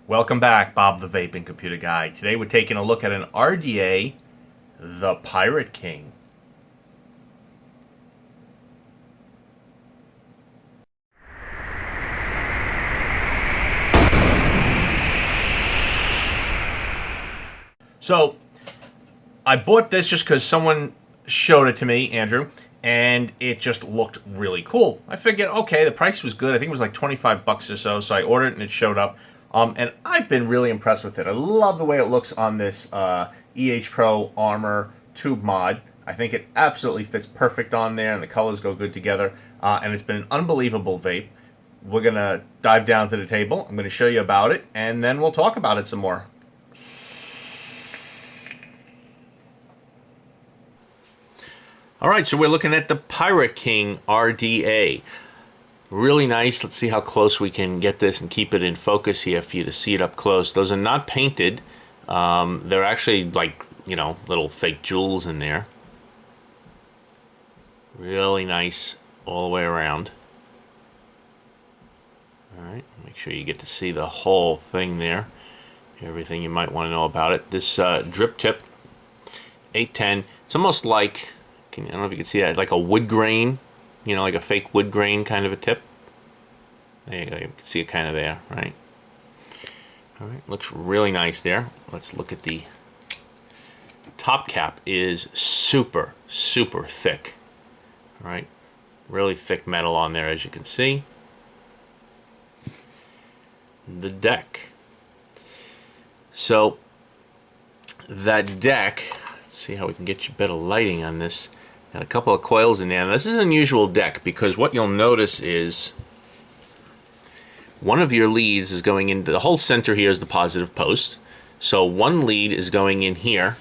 Welcome back, Bob the Vaping Computer Guy. Today we're taking a look at an RDA, the Pirate King. So, I bought this just because someone showed it to me, Andrew, and it just looked really cool. I figured, okay, the price was good. I think it was like 25 bucks or so, so I ordered it and it showed up. And I've been really impressed with it. I love the way it looks on this EH Pro Armor tube mod. I think it absolutely fits perfect on there, and the colors go good together. And it's been an unbelievable vape. We're going to dive down to the table. I'm going to show you about it, and then we'll talk about it some more. All right, so we're looking at the Pirate King RDA. Really nice. Let's see how close we can get this and keep it in focus here for you to see it up close. Those are not painted. They're actually like, you know, little fake jewels in there. Really nice all the way around. All right, make sure you get to see the whole thing there. Everything you might want to know about it. This drip tip, 810. It's almost like, I don't know if you can see that, like a wood grain. You know, like a fake wood grain kind of a tip. There you go, you can see it kind of there, right? All right, looks really nice there. Let's look at the top cap. Is super, super thick. All right, really thick metal on there, as you can see. The deck. So, that deck, let's see how we can get you better lighting on this. Got a couple of coils in there. Now, this is an unusual deck because what you'll notice is one of your leads is going into the whole center. Here is the positive post. So one lead is going in here.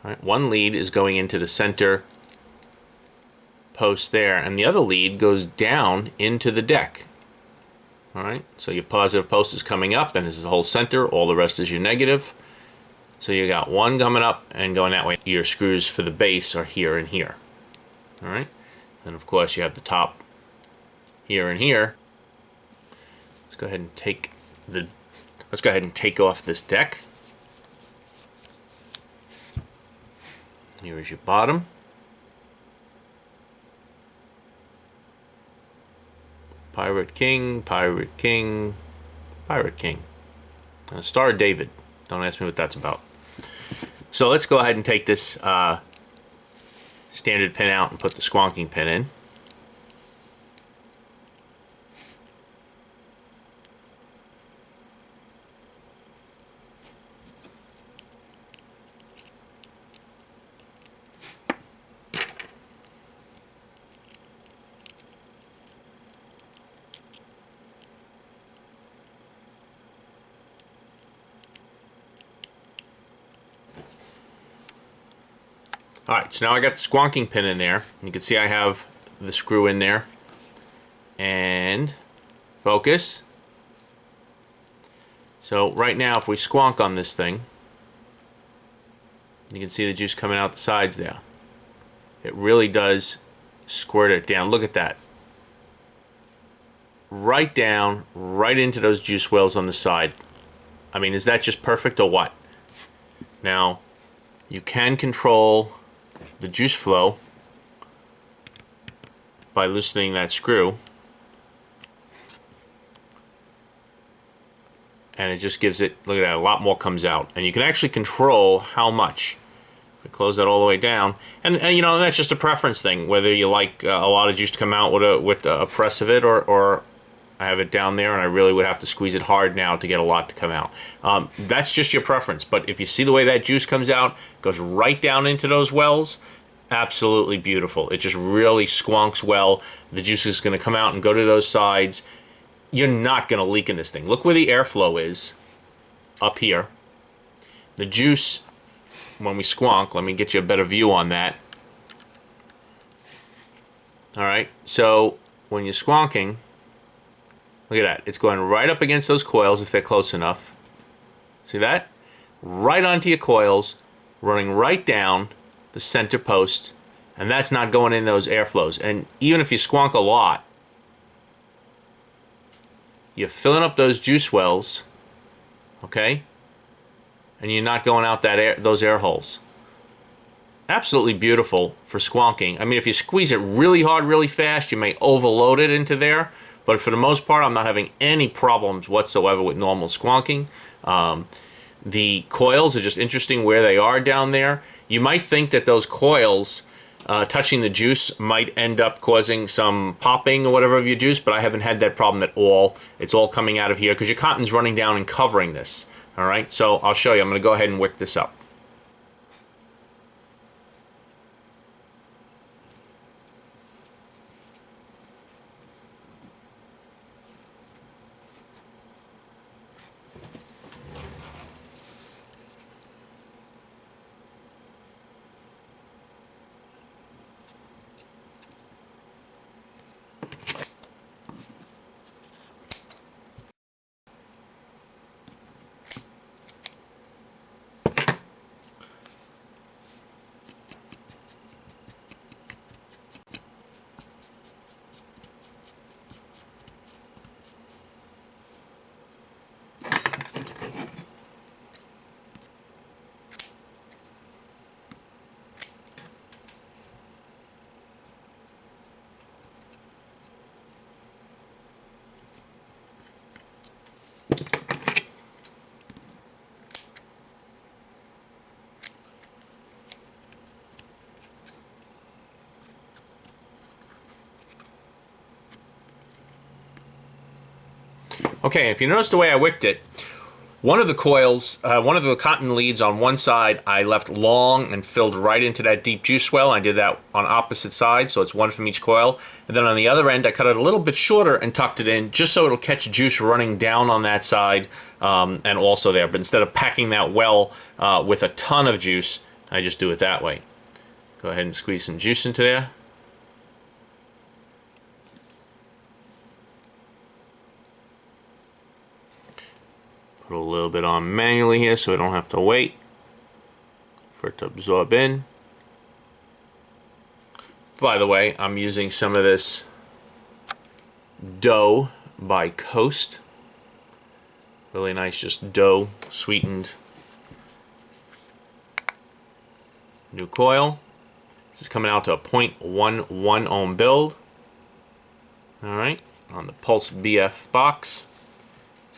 All right, one lead is going into the center post there, and the other lead goes down into the deck. All right, so your positive post is coming up, and this is the whole center. All the rest is your negative. So you got one coming up and going that way. Your screws for the base are here and here. All right, then of course you have the top here and here. Let's go ahead and take off this deck. Here is your bottom. Pirate King, Pirate King, Pirate King. And a Star of David. Don't ask me what that's about. So let's go ahead and take this standard pin out and put the squonking pin in. Alright, so now I got the squonking pin in there. You can see I have the screw in there. And focus. So right now if we squonk on this thing, you can see the juice coming out the sides there. It really does squirt it down. Look at that. Right down, right into those juice wells on the side. I mean, is that just perfect or what? Now, you can control the juice flow by loosening that screw, and it just gives it, look at that, a lot more comes out, and you can actually control how much. If we close that all the way down, and you know, that's just a preference thing, whether you like a lot of juice to come out with a press of it, or I have it down there and I really would have to squeeze it hard now to get a lot to come out. That's just your preference, but if you see the way that juice comes out, goes right down into those wells, absolutely beautiful. It just really squonks well. The juice is going to come out and go to those sides. You're not going to leak in this thing. Look where the airflow is, up here. The juice, when we squonk, let me get you a better view on that. All right, so when you're squonking, Look at that. It's going right up against those coils if they're close enough. See that? Right onto your coils, running right down the center post, and that's not going in those airflows. And even if you squonk a lot, you're filling up those juice wells, okay? And you're not going out those air holes. Absolutely beautiful for squonking. I mean, if you squeeze it really hard, really fast, you may overload it into there. But for the most part, I'm not having any problems whatsoever with normal squonking. The coils are just interesting where they are down there. You might think that those coils touching the juice might end up causing some popping or whatever of your juice, but I haven't had that problem at all. It's all coming out of here because your cotton's running down and covering this. All right, so I'll show you. I'm going to go ahead and wick this up. Okay, if you notice the way I wicked it, one of the coils, one of the cotton leads on one side, I left long and filled right into that deep juice well. I did that on opposite sides, so it's one from each coil. And then on the other end, I cut it a little bit shorter and tucked it in, just so it'll catch juice running down on that side and also there. But instead of packing that well with a ton of juice, I just do it that way. Go ahead and squeeze some juice into there. Put a little bit on manually here so I don't have to wait for it to absorb in. By the way, I'm using some of this dough by Coast. Really nice, just dough sweetened new coil. This is coming out to a 0.11 ohm build. All right, on the Pulse BF box.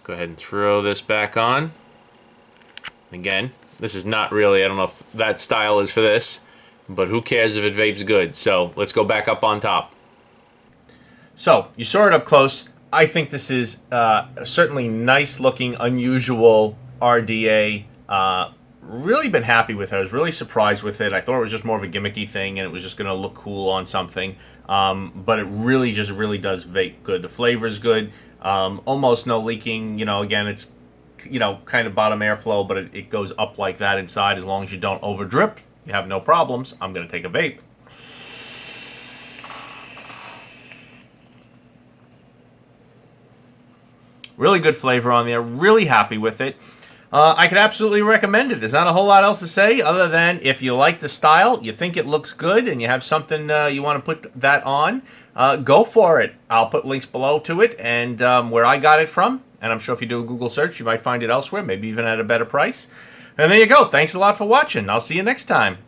Go ahead and throw this back on. Again, this is not really, I don't know if that style is for this, but who cares if it vapes good? So let's go back up on top. So you saw it up close. I think this is certainly nice looking, unusual RDA. Really been happy with it. I was really surprised with it. I thought it was just more of a gimmicky thing and it was just going to look cool on something. But it really does vape good. The flavor is good. Almost no leaking. You know, again, it's, you know, kind of bottom airflow, but it goes up like that inside. As long as you don't over drip, you have no problems. I'm going to take a vape. Really good flavor on there. Really happy with it. I could absolutely recommend it. There's not a whole lot else to say other than if you like the style, you think it looks good, and you have something you want to put that on, go for it. I'll put links below to it and where I got it from. And I'm sure if you do a Google search, you might find it elsewhere, maybe even at a better price. And there you go. Thanks a lot for watching. I'll see you next time.